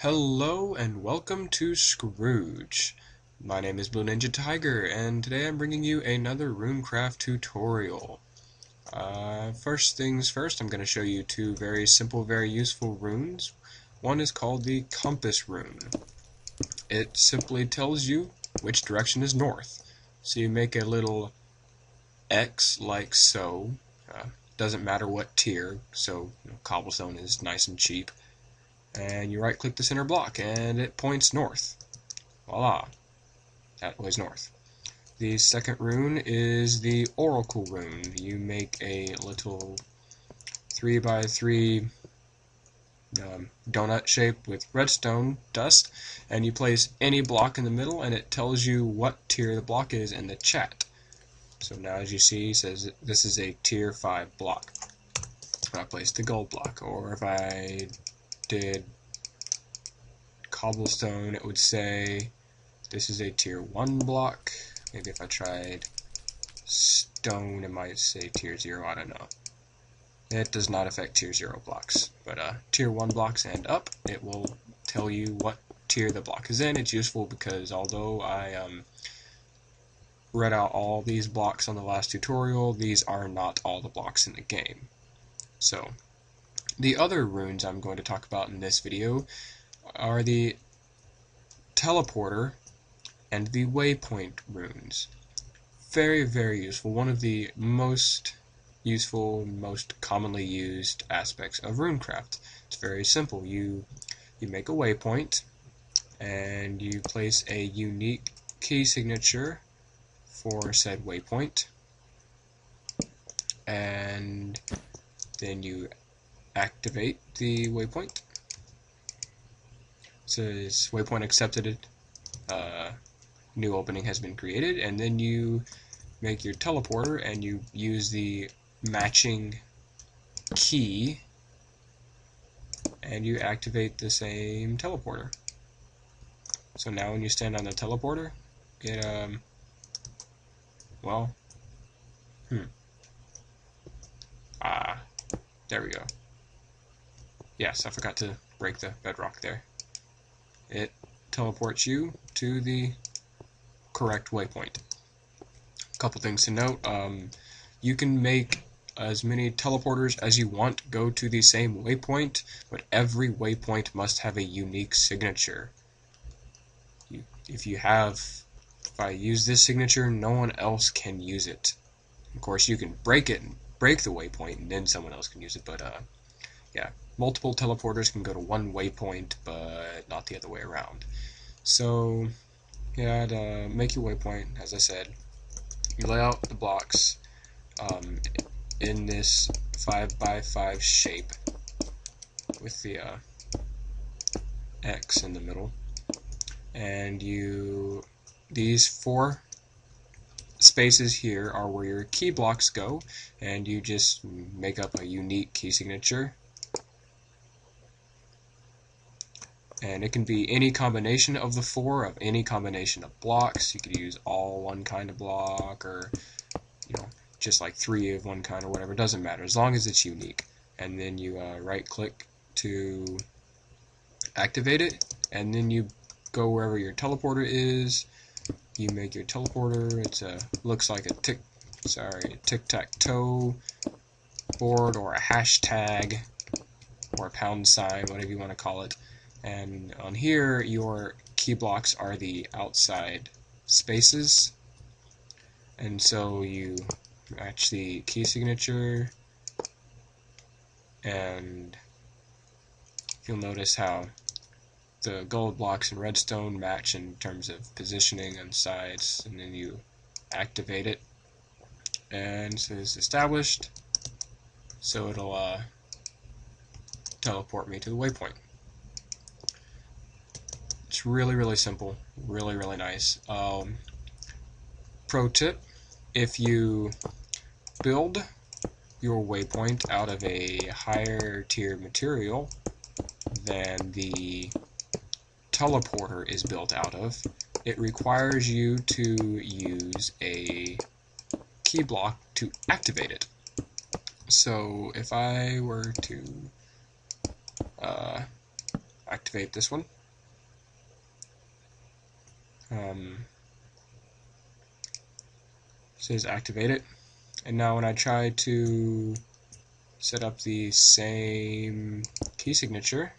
Hello and welcome to Scrooge. My name is Blue Ninja Tiger and today I'm bringing you another Runecraft tutorial. First things first, I'm going to show you two very simple, very useful runes. One is called the Compass rune. It simply tells you which direction is north. So you make a little X like so. Doesn't matter what tier, so cobblestone is nice and cheap. And you right click the center block and it points north. Voila, that was north. The second rune is the Oracle rune. You make a little 3x3 donut shape with redstone dust, and you place any block in the middle and it tells you what tier the block is in the chat. So now as you see, it says this is a tier 5 block. I placed the gold block, or if I did cobblestone, it would say this is a tier 1 block. Maybe if I tried stone, it might say tier 0, I don't know. It does not affect tier 0 blocks, but tier 1 blocks and up, it will tell you what tier the block is in. It's useful because although I read out all these blocks on the last tutorial, these are not all the blocks in the game. So, the other runes I'm going to talk about in this video are the teleporter and the waypoint runes. Very, very useful. One of the most useful, most commonly used aspects of Runecraft. It's very simple. You make a waypoint and you place a unique key signature for said waypoint, and then you activate the waypoint. It says waypoint accepted, new opening has been created, and then you make your teleporter and you use the matching key and you activate the same teleporter. So now when you stand on the teleporter, it there we go. Yes, I forgot to break the bedrock there. It teleports you to the correct waypoint. A couple things to note. You can make as many teleporters as you want go to the same waypoint, but every waypoint must have a unique signature. If I use this signature, no one else can use it. Of course, you can break it and break the waypoint, and then someone else can use it, but yeah, multiple teleporters can go to one waypoint, but not the other way around. So, yeah, to make your waypoint, as I said, you lay out the blocks in this 5x5 shape with the X in the middle, and these 4 spaces here are where your key blocks go, and you just make up a unique key signature. And it can be any combination of the 4, of any combination of blocks. You could use all one kind of block, or just like 3 of one kind, or whatever. It doesn't matter as long as it's unique. And then you right click to activate it, and then you go wherever your teleporter is. You make your teleporter. It's looks like a tic-tac-toe board, or a hashtag, or a pound sign, whatever you want to call it. And on here, your key blocks are the outside spaces. And so you match the key signature, and you'll notice how the gold blocks and redstone match in terms of positioning and sides, and then you activate it, and so it's established, so it'll teleport me to the waypoint. It's really, really simple, really, really nice. Pro tip, if you build your waypoint out of a higher tier material than the teleporter is built out of, it requires you to use a key block to activate it. So if I were to activate this one, says activate it, and now when I try to set up the same key signature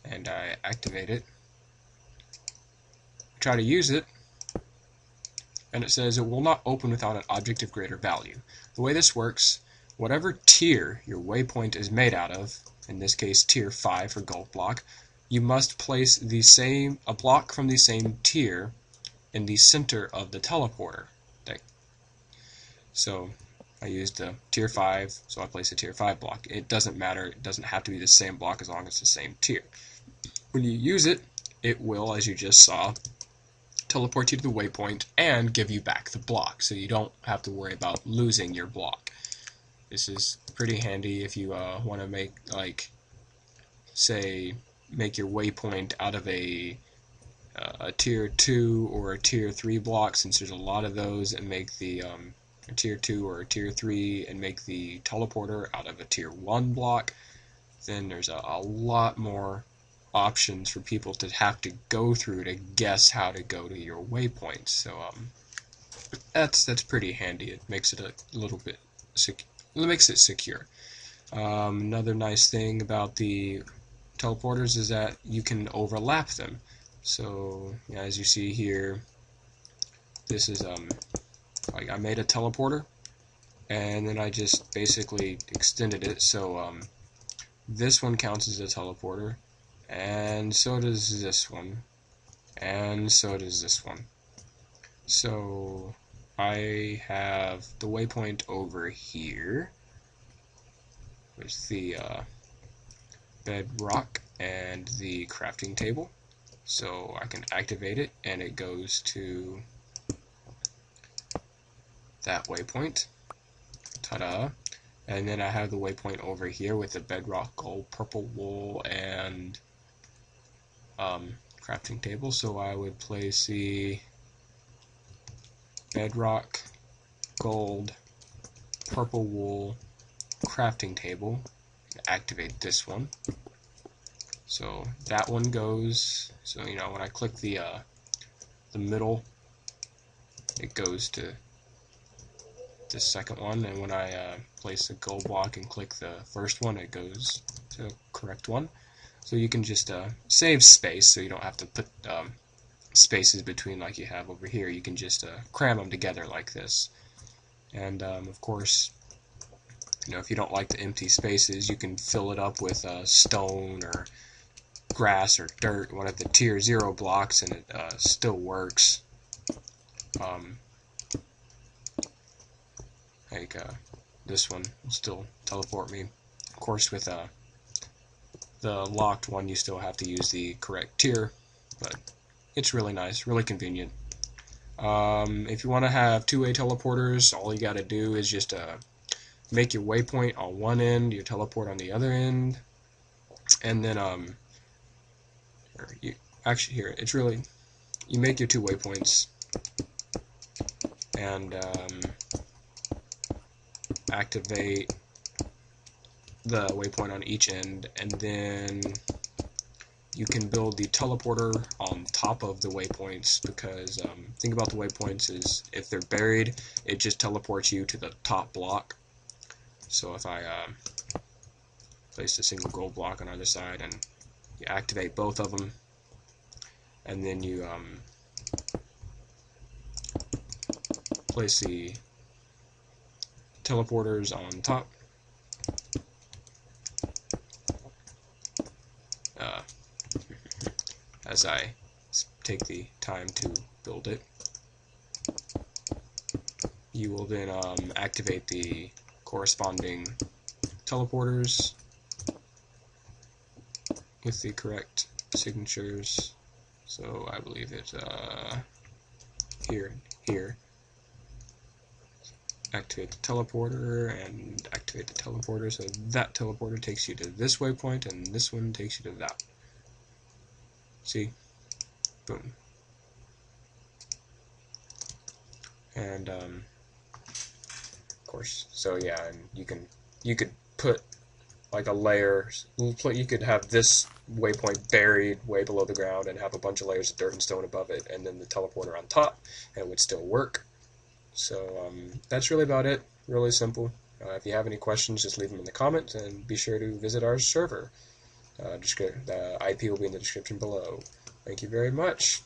and I activate it, try to use it, and it says it will not open without an object of greater value. The way this works, whatever tier your waypoint is made out of, in this case tier 5 for gold block, you must place a block from the same tier in the center of the teleporter. So I used the tier 5, so I placed a tier 5 block. It doesn't matter, it doesn't have to be the same block as long as it's the same tier. When you use it, it will, as you just saw, teleport you to the waypoint and give you back the block, so you don't have to worry about losing your block. This is pretty handy if you want to make, like, say, make your waypoint out of a tier 2 or a tier 3 block, since there's a lot of those, and make the a tier 2 or a tier 3 and make the teleporter out of a tier 1 block. Then there's a lot more options for people to have to go through to guess how to go to your waypoint. So that's pretty handy. It makes it a little bit secure. Another nice thing about the teleporters is that you can overlap them. So as you see here, this is like I made a teleporter and then I just basically extended it, so this one counts as a teleporter, and so does this one, and so does this one. So I have the waypoint over here with the bedrock and the crafting table, so I can activate it and it goes to that waypoint. Ta-da! And then I have the waypoint over here with the bedrock, gold, purple wool, and crafting table. So I would place the bedrock, gold, purple wool, crafting table, and activate this one. So that one goes. So when I click the middle, it goes to the second one, and when I place the gold block and click the first one, it goes to the correct one. So you can just save space, so you don't have to put spaces between like you have over here. You can just cram them together like this. And of course, if you don't like the empty spaces, you can fill it up with stone or grass or dirt, one of the tier 0 blocks, and it still works. Like this one will still teleport me. Of course, with the locked one, you still have to use the correct tier, but it's really nice, really convenient. If you want to have two-way teleporters, all you got to do is just make your waypoint on one end, your teleport on the other end, and then you make your two waypoints and activate the waypoint on each end, and then you can build the teleporter on top of the waypoints, because thing about the waypoints is if they're buried, it just teleports you to the top block. So if I place a single gold block on either side and you activate both of them, and then you place the teleporters on top, as I take the time to build it, you will then activate the corresponding teleporters with the correct signatures. So I believe it's here. Activate the teleporter and activate the teleporter, so that teleporter takes you to this waypoint and this one takes you to that. See? Boom. And of course, so yeah, and you could put like a layer. You could have this waypoint buried way below the ground and have a bunch of layers of dirt and stone above it, and then the teleporter on top, and it would still work. So that's really about it. Really simple. If you have any questions, just leave them in the comments, and be sure to visit our server. The IP will be in the description below. Thank you very much.